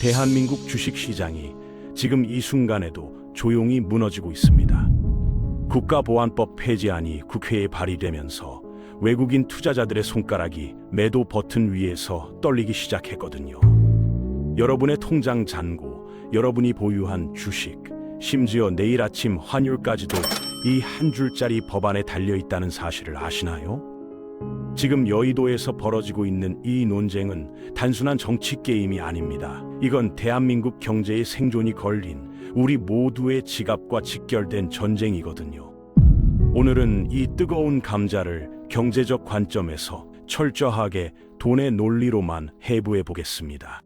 대한민국 주식시장이 지금 이 순간에도 조용히 무너지고 있습니다. 국가보안법 폐지안이 국회에 발의되면서 외국인 투자자들의 손가락이 매도 버튼 위에서 떨리기 시작했거든요. 여러분의 통장 잔고, 여러분이 보유한 주식, 심지어 내일 아침 환율까지도 이 한 줄짜리 법안에 달려있다는 사실을 아시나요? 지금 여의도에서 벌어지고 있는 이 논쟁은 단순한 정치 게임이 아닙니다. 이건 대한민국 경제의 생존이 걸린 우리 모두의 지갑과 직결된 전쟁이거든요. 오늘은 이 뜨거운 감자를 경제적 관점에서 철저하게 돈의 논리로만 해부해 보겠습니다.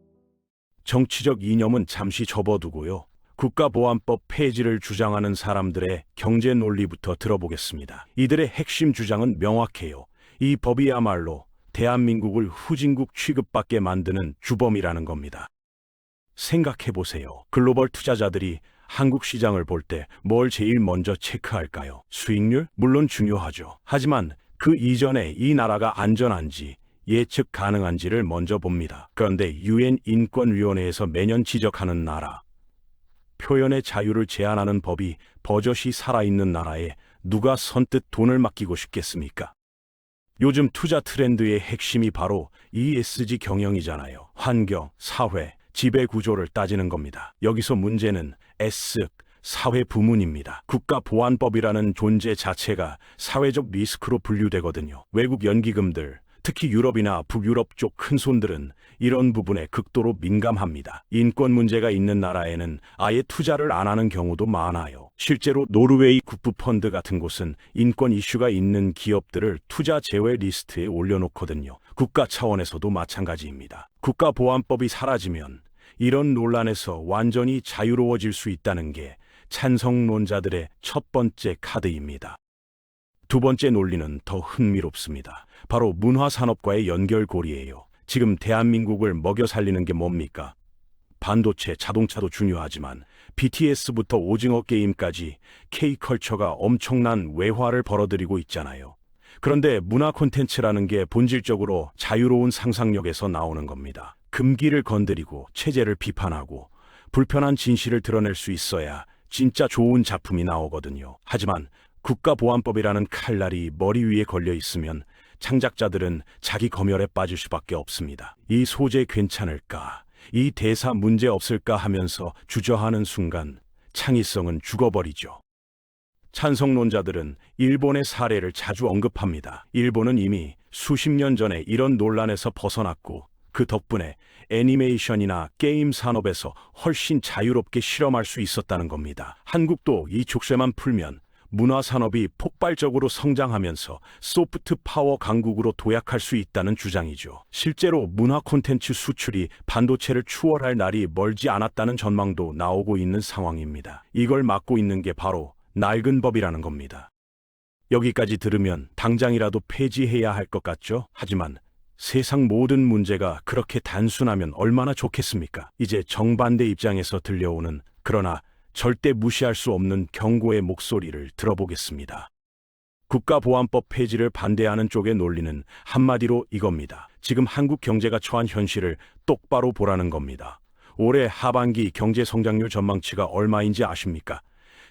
정치적 이념은 잠시 접어두고요. 국가보안법 폐지를 주장하는 사람들의 경제 논리부터 들어보겠습니다. 이들의 핵심 주장은 명확해요. 이 법이야말로 대한민국을 후진국 취급받게 만드는 주범이라는 겁니다. 생각해보세요. 글로벌 투자자들이 한국 시장을 볼 때 뭘 제일 먼저 체크할까요? 수익률? 물론 중요하죠. 하지만 그 이전에 이 나라가 안전한지, 예측 가능한지를 먼저 봅니다. 그런데 UN 인권위원회에서 매년 지적하는 나라, 표현의 자유를 제한하는 법이 버젓이 살아있는 나라에 누가 선뜻 돈을 맡기고 싶겠습니까? 요즘 투자 트렌드의 핵심이 바로 ESG 경영이잖아요. 환경, 사회, 지배 구조를 따지는 겁니다. 여기서 문제는 S, 사회 부문입니다. 국가보안법이라는 존재 자체가 사회적 리스크로 분류되거든요. 외국 연기금들, 특히 유럽이나 북유럽 쪽 큰손들은 이런 부분에 극도로 민감합니다. 인권 문제가 있는 나라에는 아예 투자를 안 하는 경우도 많아요. 실제로 노르웨이 국부펀드 같은 곳은 인권 이슈가 있는 기업들을 투자 제외 리스트에 올려놓거든요. 국가 차원에서도 마찬가지입니다. 국가보안법이 사라지면 이런 논란에서 완전히 자유로워질 수 있다는 게 찬성론자들의 첫 번째 카드입니다. 두 번째 논리는 더 흥미롭습니다. 바로 문화산업과의 연결고리예요. 지금 대한민국을 먹여 살리는 게 뭡니까? 반도체, 자동차도 중요하지만 BTS부터 오징어 게임까지 K컬처가 엄청난 외화를 벌어들이고 있잖아요. 그런데 문화 콘텐츠라는 게 본질적으로 자유로운 상상력에서 나오는 겁니다. 금기를 건드리고 체제를 비판하고 불편한 진실을 드러낼 수 있어야 진짜 좋은 작품이 나오거든요. 하지만 국가보안법이라는 칼날이 머리 위에 걸려 있으면 창작자들은 자기 검열에 빠질 수밖에 없습니다. 이 소재 괜찮을까? 이 대사 문제 없을까 하면서 주저하는 순간 창의성은 죽어버리죠. 찬성론자들은 일본의 사례를 자주 언급합니다. 일본은 이미 수십 년 전에 이런 논란에서 벗어났고 그 덕분에 애니메이션이나 게임 산업에서 훨씬 자유롭게 실험할 수 있었다는 겁니다. 한국도 이 족쇄만 풀면 문화산업이 폭발적으로 성장하면서 소프트 파워 강국으로 도약할 수 있다는 주장이죠. 실제로 문화 콘텐츠 수출이 반도체를 추월할 날이 멀지 않았다는 전망도 나오고 있는 상황입니다. 이걸 막고 있는 게 바로 낡은 법이라는 겁니다. 여기까지 들으면 당장이라도 폐지해야 할 것 같죠? 하지만 세상 모든 문제가 그렇게 단순하면 얼마나 좋겠습니까? 이제 정반대 입장에서 들려오는 그러나 절대 무시할 수 없는 경고의 목소리를 들어보겠습니다. 국가보안법 폐지를 반대하는 쪽의 논리는 한마디로 이겁니다. 지금 한국 경제가 처한 현실을 똑바로 보라는 겁니다. 올해 하반기 경제 성장률 전망치가 얼마인지 아십니까?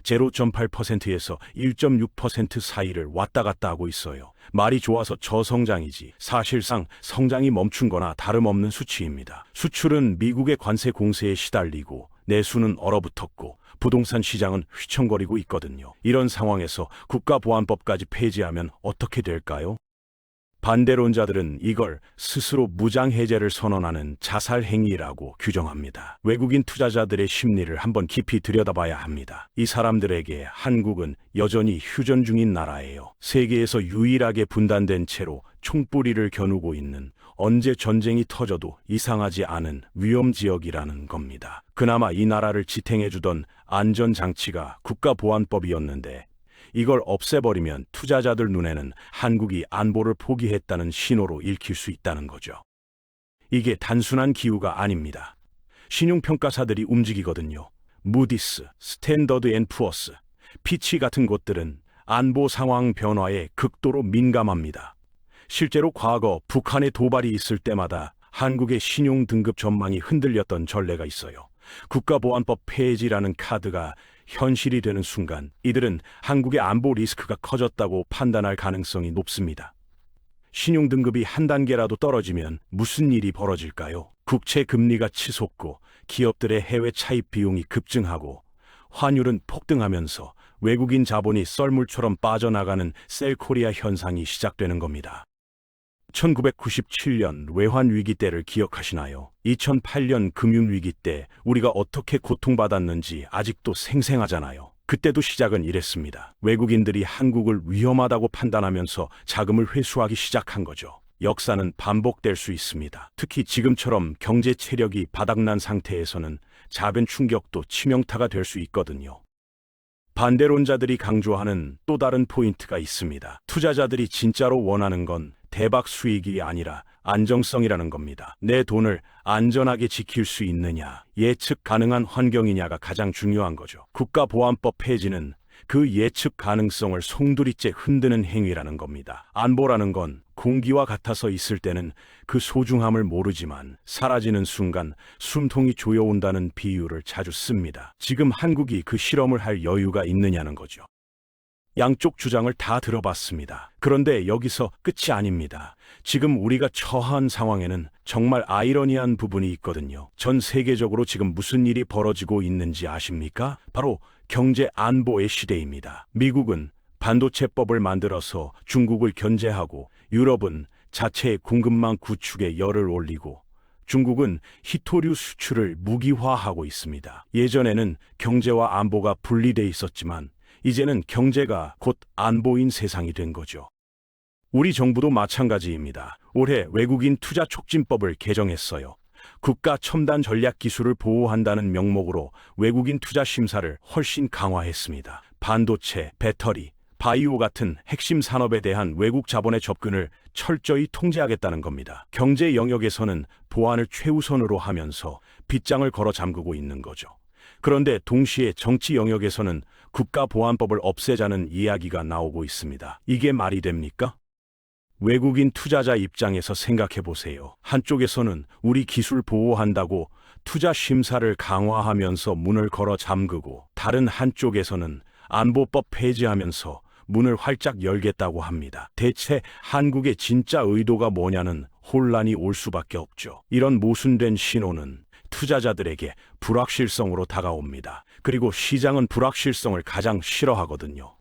0.8%에서 1.6% 사이를 왔다 갔다 하고 있어요. 말이 좋아서 저성장이지 사실상 성장이 멈춘 거나 다름없는 수치입니다. 수출은 미국의 관세 공세에 시달리고 내수는 얼어붙었고 부동산 시장은 휘청거리고 있거든요. 이런 상황에서 국가보안법까지 폐지하면 어떻게 될까요? 반대론자들은 이걸 스스로 무장해제를 선언하는 자살행위라고 규정합니다. 외국인 투자자들의 심리를 한번 깊이 들여다봐야 합니다. 이 사람들에게 한국은 여전히 휴전 중인 나라예요. 세계에서 유일하게 분단된 채로 총뿌리를 겨누고 있는, 언제 전쟁이 터져도 이상하지 않은 위험지역이라는 겁니다. 그나마 이 나라를 지탱해주던 안전장치가 국가보안법이었는데 이걸 없애버리면 투자자들 눈에는 한국이 안보를 포기했다는 신호로 읽힐 수 있다는 거죠. 이게 단순한 기우가 아닙니다. 신용평가사들이 움직이거든요. 무디스, 스탠더드 앤 푸어스, 피치 같은 곳들은 안보 상황 변화에 극도로 민감합니다. 실제로 과거 북한의 도발이 있을 때마다 한국의 신용 등급 전망이 흔들렸던 전례가 있어요. 국가보안법 폐지라는 카드가 현실이 되는 순간 이들은 한국의 안보 리스크가 커졌다고 판단할 가능성이 높습니다. 신용 등급이 한 단계라도 떨어지면 무슨 일이 벌어질까요? 국채 금리가 치솟고 기업들의 해외 차입 비용이 급증하고 환율은 폭등하면서 외국인 자본이 썰물처럼 빠져나가는 셀코리아 현상이 시작되는 겁니다. 1997년 외환위기 때를 기억하시나요? 2008년 금융위기 때 우리가 어떻게 고통받았는지 아직도 생생하잖아요. 그때도 시작은 이랬습니다. 외국인들이 한국을 위험하다고 판단하면서 자금을 회수하기 시작한 거죠. 역사는 반복될 수 있습니다. 특히 지금처럼 경제 체력이 바닥난 상태에서는 작은 충격도 치명타가 될 수 있거든요. 반대론자들이 강조하는 또 다른 포인트가 있습니다. 투자자들이 진짜로 원하는 건 대박 수익이 아니라 안정성이라는 겁니다. 내 돈을 안전하게 지킬 수 있느냐, 예측 가능한 환경이냐가 가장 중요한 거죠. 국가보안법 폐지는 그 예측 가능성을 송두리째 흔드는 행위라는 겁니다. 안보라는 건 공기와 같아서 있을 때는 그 소중함을 모르지만 사라지는 순간 숨통이 조여온다는 비유를 자주 씁니다. 지금 한국이 그 실험을 할 여유가 있느냐는 거죠. 양쪽 주장을 다 들어봤습니다. 그런데 여기서 끝이 아닙니다. 지금 우리가 처한 상황에는 정말 아이러니한 부분이 있거든요. 전 세계적으로 지금 무슨 일이 벌어지고 있는지 아십니까? 바로 경제 안보의 시대입니다. 미국은 반도체법을 만들어서 중국을 견제하고 유럽은 자체의 공급망 구축에 열을 올리고 중국은 희토류 수출을 무기화하고 있습니다. 예전에는 경제와 안보가 분리돼 있었지만 이제는 경제가 곧 안보인 세상이 된 거죠. 우리 정부도 마찬가지입니다. 올해 외국인 투자 촉진법을 개정했어요. 국가 첨단 전략 기술을 보호한다는 명목으로 외국인 투자 심사를 훨씬 강화했습니다. 반도체, 배터리, 바이오 같은 핵심 산업에 대한 외국 자본의 접근을 철저히 통제하겠다는 겁니다. 경제 영역에서는 보안을 최우선으로 하면서 빗장을 걸어 잠그고 있는 거죠. 그런데 동시에 정치 영역에서는 국가보안법을 없애자는 이야기가 나오고 있습니다. 이게 말이 됩니까? 외국인 투자자 입장에서 생각해 보세요. 한쪽에서는 우리 기술 보호한다고 투자 심사를 강화하면서 문을 걸어 잠그고 다른 한쪽에서는 안보법 폐지하면서 문을 활짝 열겠다고 합니다. 대체 한국의 진짜 의도가 뭐냐는 혼란이 올 수밖에 없죠. 이런 모순된 신호는 투자자들에게 불확실성으로 다가옵니다. 그리고 시장은 불확실성을 가장 싫어하거든요.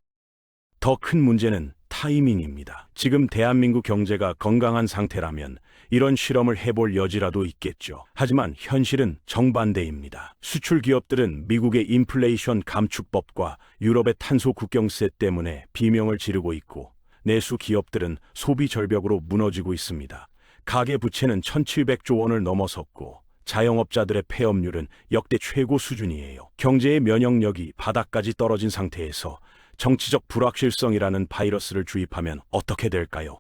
더 큰 문제는 타이밍입니다. 지금 대한민국 경제가 건강한 상태라면 이런 실험을 해볼 여지라도 있겠죠. 하지만 현실은 정반대입니다. 수출 기업들은 미국의 인플레이션 감축법과 유럽의 탄소 국경세 때문에 비명을 지르고 있고 내수 기업들은 소비 절벽으로 무너지고 있습니다. 가계 부채는 1,700조 원을 넘어섰고 자영업자들의 폐업률은 역대 최고 수준이에요. 경제의 면역력이 바닥까지 떨어진 상태에서 정치적 불확실성이라는 바이러스를 주입하면 어떻게 될까요?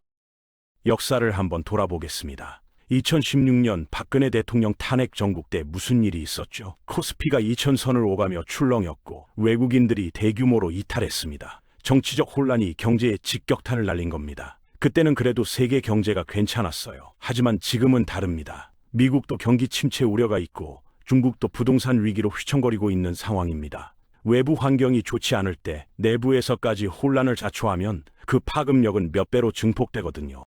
역사를 한번 돌아보겠습니다. 2016년 박근혜 대통령 탄핵 정국 때 무슨 일이 있었죠? 코스피가 2,000선을 오가며 출렁였고 외국인들이 대규모로 이탈했습니다. 정치적 혼란이 경제에 직격탄을 날린 겁니다. 그때는 그래도 세계 경제가 괜찮았어요. 하지만 지금은 다릅니다. 미국도 경기 침체 우려가 있고 중국도 부동산 위기로 휘청거리고 있는 상황입니다. 외부 환경이 좋지 않을 때 내부에서까지 혼란을 자초하면 그 파급력은 몇 배로 증폭되거든요.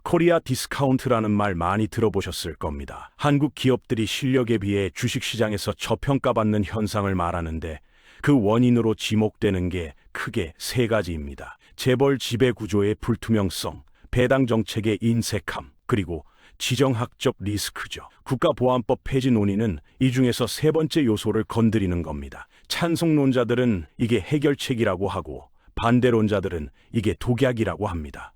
코리아 디스카운트라는 말 많이 들어보셨을 겁니다. 한국 기업들이 실력에 비해 주식시장에서 저평가받는 현상을 말하는데 그 원인으로 지목되는 게 크게 세 가지입니다. 재벌 지배구조의 불투명성, 배당 정책의 인색함, 그리고 지정학적 리스크죠. 국가보안법 폐지 논의는 이 중에서 세 번째 요소를 건드리는 겁니다. 찬성론자들은 이게 해결책이라고 하고 반대론자들은 이게 독약이라고 합니다.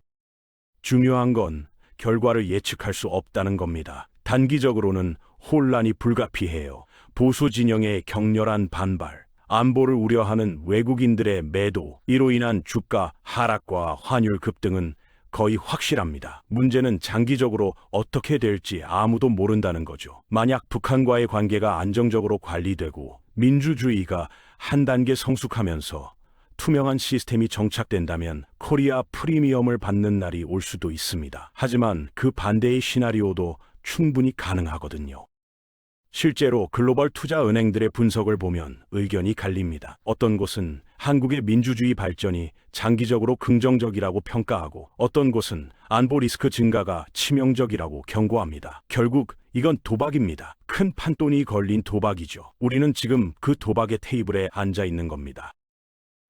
중요한 건 결과를 예측할 수 없다는 겁니다. 단기적으로는 혼란이 불가피해요. 보수 진영의 격렬한 반발, 안보를 우려하는 외국인들의 매도, 이로 인한 주가 하락과 환율 급등은 거의 확실합니다. 문제는 장기적으로 어떻게 될지 아무도 모른다는 거죠. 만약 북한과의 관계가 안정적으로 관리되고 민주주의가 한 단계 성숙하면서 투명한 시스템이 정착된다면 코리아 프리미엄을 받는 날이 올 수도 있습니다. 하지만 그 반대의 시나리오도 충분히 가능하거든요. 실제로 글로벌 투자 은행들의 분석을 보면 의견이 갈립니다. 어떤 곳은 한국의 민주주의 발전이 장기적으로 긍정적이라고 평가하고 어떤 곳은 안보 리스크 증가가 치명적이라고 경고합니다. 결국 이건 도박입니다. 큰 판돈이 걸린 도박이죠. 우리는 지금 그 도박의 테이블에 앉아 있는 겁니다.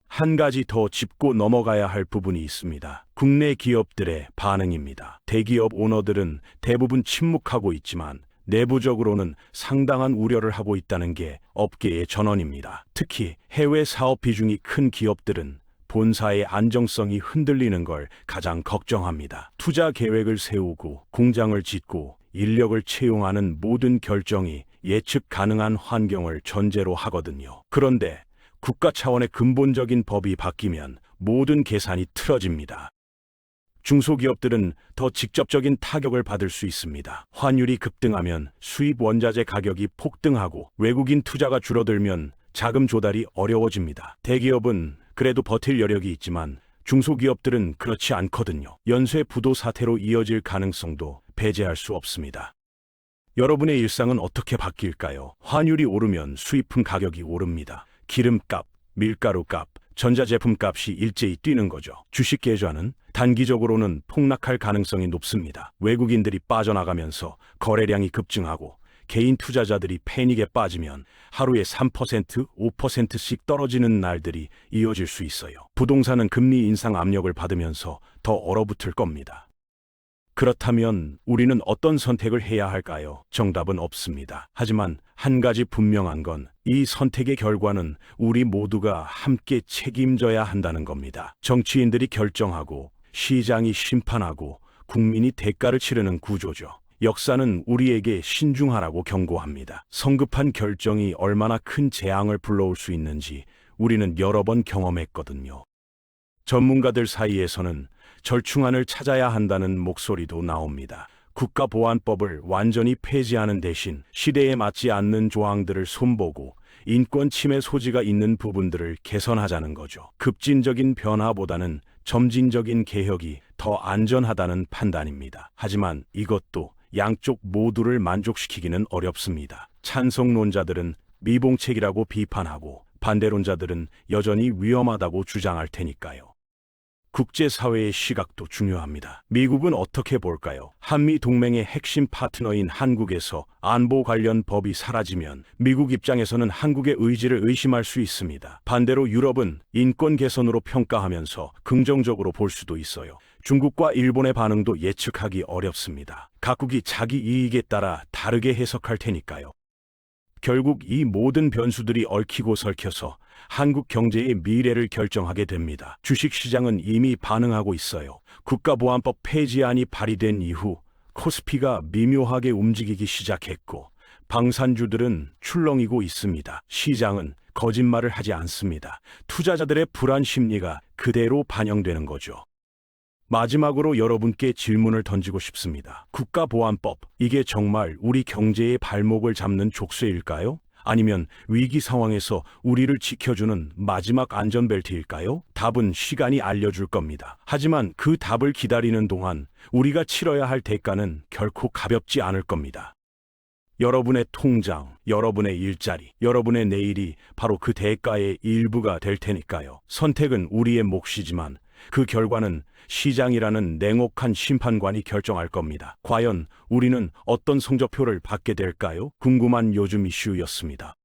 한 가지 더 짚고 넘어가야 할 부분이 있습니다. 국내 기업들의 반응입니다. 대기업 오너들은 대부분 침묵하고 있지만 내부적으로는 상당한 우려를 하고 있다는 게 업계의 전언입니다. 특히 해외 사업 비중이 큰 기업들은 본사의 안정성이 흔들리는 걸 가장 걱정합니다. 투자 계획을 세우고 공장을 짓고 인력을 채용하는 모든 결정이 예측 가능한 환경을 전제로 하거든요. 그런데 국가 차원의 근본적인 법이 바뀌면 모든 계산이 틀어집니다. 중소기업들은 더 직접적인 타격을 받을 수 있습니다. 환율이 급등하면 수입 원자재 가격이 폭등하고 외국인 투자가 줄어들면 자금 조달이 어려워집니다. 대기업은 그래도 버틸 여력이 있지만 중소기업들은 그렇지 않거든요. 연쇄 부도 사태로 이어질 가능성도 배제할 수 없습니다. 여러분의 일상은 어떻게 바뀔까요? 환율이 오르면 수입품 가격이 오릅니다. 기름값, 밀가루값, 전자제품 값이 일제히 뛰는 거죠. 주식 계좌는 단기적으로는 폭락할 가능성이 높습니다. 외국인들이 빠져나가면서 거래량이 급증하고 개인 투자자들이 패닉에 빠지면 하루에 3%, 5%씩 떨어지는 날들이 이어질 수 있어요. 부동산은 금리 인상 압력을 받으면서 더 얼어붙을 겁니다. 그렇다면 우리는 어떤 선택을 해야 할까요? 정답은 없습니다. 하지만 한 가지 분명한 건 이 선택의 결과는 우리 모두가 함께 책임져야 한다는 겁니다. 정치인들이 결정하고 시장이 심판하고 국민이 대가를 치르는 구조죠. 역사는 우리에게 신중하라고 경고합니다. 성급한 결정이 얼마나 큰 재앙을 불러올 수 있는지 우리는 여러 번 경험했거든요. 전문가들 사이에서는 절충안을 찾아야 한다는 목소리도 나옵니다. 국가보안법을 완전히 폐지하는 대신 시대에 맞지 않는 조항들을 손보고 인권 침해 소지가 있는 부분들을 개선하자는 거죠. 급진적인 변화보다는 점진적인 개혁이 더 안전하다는 판단입니다. 하지만 이것도 양쪽 모두를 만족시키기는 어렵습니다. 찬성론자들은 미봉책이라고 비판하고 반대론자들은 여전히 위험하다고 주장할 테니까요. 국제사회의 시각도 중요합니다. 미국은 어떻게 볼까요? 한미동맹의 핵심 파트너인 한국에서 안보 관련 법이 사라지면 미국 입장에서는 한국의 의지를 의심할 수 있습니다. 반대로 유럽은 인권 개선으로 평가하면서 긍정적으로 볼 수도 있어요. 중국과 일본의 반응도 예측하기 어렵습니다. 각국이 자기 이익에 따라 다르게 해석할 테니까요. 결국 이 모든 변수들이 얽히고 설켜서 한국 경제의 미래를 결정하게 됩니다. 주식시장은 이미 반응하고 있어요. 국가보안법 폐지안이 발의된 이후 코스피가 미묘하게 움직이기 시작했고 방산주들은 출렁이고 있습니다. 시장은 거짓말을 하지 않습니다. 투자자들의 불안 심리가 그대로 반영되는 거죠. 마지막으로 여러분께 질문을 던지고 싶습니다. 국가보안법, 이게 정말 우리 경제의 발목을 잡는 족쇄일까요? 아니면 위기 상황에서 우리를 지켜주는 마지막 안전벨트일까요? 답은 시간이 알려줄 겁니다. 하지만 그 답을 기다리는 동안 우리가 치러야 할 대가는 결코 가볍지 않을 겁니다. 여러분의 통장, 여러분의 일자리, 여러분의 내일이 바로 그 대가의 일부가 될 테니까요. 선택은 우리의 몫이지만 그 결과는 시장이라는 냉혹한 심판관이 결정할 겁니다. 과연 우리는 어떤 성적표를 받게 될까요? 궁금한 요즘 이슈였습니다.